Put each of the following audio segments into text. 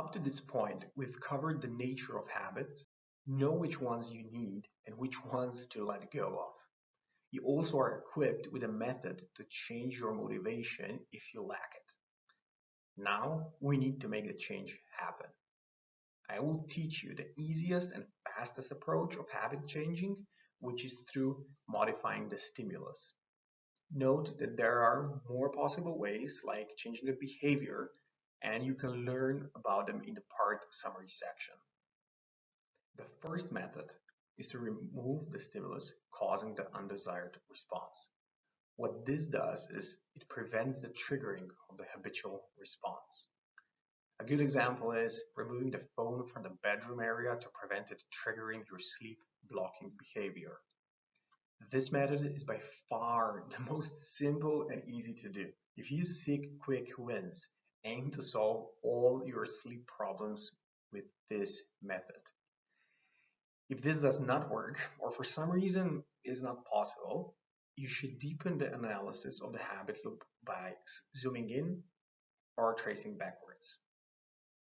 Up to this point, we've covered the nature of habits, know which ones you need and which ones to let go of. You also are equipped with a method to change your motivation if you lack it. Now we need to make the change happen. I will teach you the easiest and fastest approach of habit changing, which is through modifying the stimulus. Note that there are more possible ways, like changing the behavior, and you can learn about them in the part summary section. The first method is to remove the stimulus causing the undesired response. What this does is it prevents the triggering of the habitual response. A good example is removing the phone from the bedroom area to prevent it triggering your sleep blocking behavior. This method is by far the most simple and easy to do. If you seek quick wins, aim to solve all your sleep problems with this method. If this does not work, or for some reason is not possible, you should deepen the analysis of the habit loop by zooming in or tracing backwards.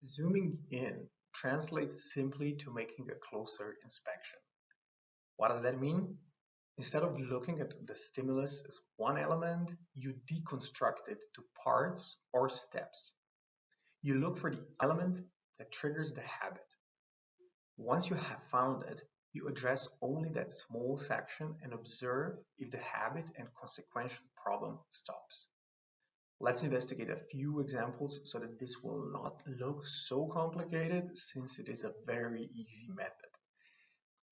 Zooming in translates simply to making a closer inspection. What does that mean? Instead of looking at the stimulus as one element, you deconstruct it to parts or steps. You look for the element that triggers the habit. Once you have found it, you address only that small section and observe if the habit and consequential problem stops. Let's investigate a few examples so that this will not look so complicated, since it is a very easy method.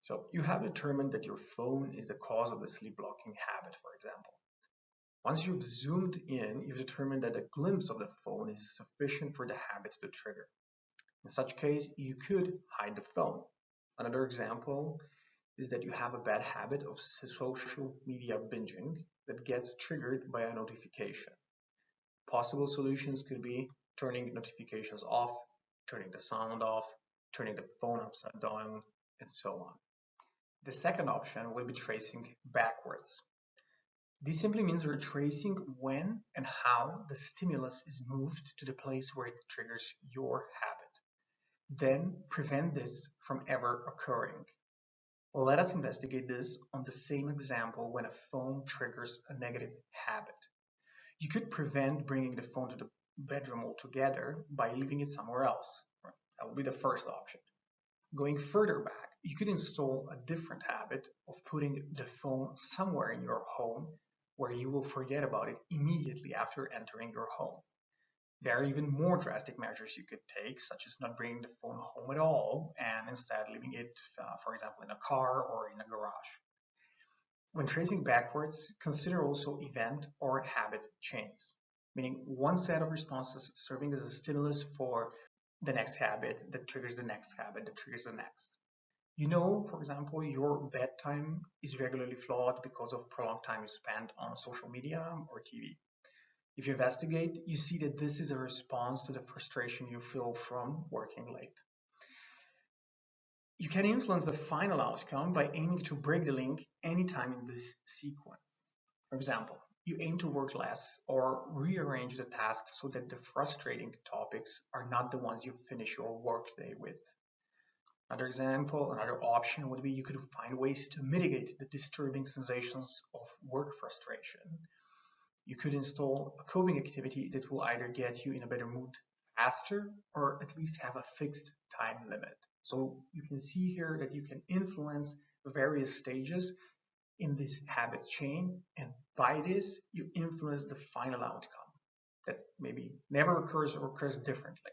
So you have determined that your phone is the cause of the sleep blocking habit, for example. Once you've zoomed in, you've determined that a glimpse of the phone is sufficient for the habit to trigger. In such case, you could hide the phone. Another example is that you have a bad habit of social media binging that gets triggered by a notification. Possible solutions could be turning notifications off, turning the sound off, turning the phone upside down, and so on. The second option will be tracing backwards. This simply means we're tracing when and how the stimulus is moved to the place where it triggers your habit. Then prevent this from ever occurring. Let us investigate this on the same example when a phone triggers a negative habit. You could prevent bringing the phone to the bedroom altogether by leaving it somewhere else. That would be the first option. Going further back, you could install a different habit of putting the phone somewhere in your home where you will forget about it immediately after entering your home. There are even more drastic measures you could take, such as not bringing the phone home at all and instead leaving it, for example, in a car or in a garage. When tracing backwards, consider also event or habit chains, meaning one set of responses serving as a stimulus for the next habit that triggers the next habit that triggers the next. You know, for example, your bedtime is regularly flawed because of prolonged time you spend on social media or TV. If you investigate, you see that this is a response to the frustration you feel from working late. You can influence the final outcome by aiming to break the link anytime in this sequence. For example, you aim to work less or rearrange the tasks so that the frustrating topics are not the ones you finish your workday with. Another example, another option would be you could find ways to mitigate the disturbing sensations of work frustration. You could install a coping activity that will either get you in a better mood faster or at least have a fixed time limit. So you can see here that you can influence various stages in this habit chain, and by this you influence the final outcome that maybe never occurs or occurs differently.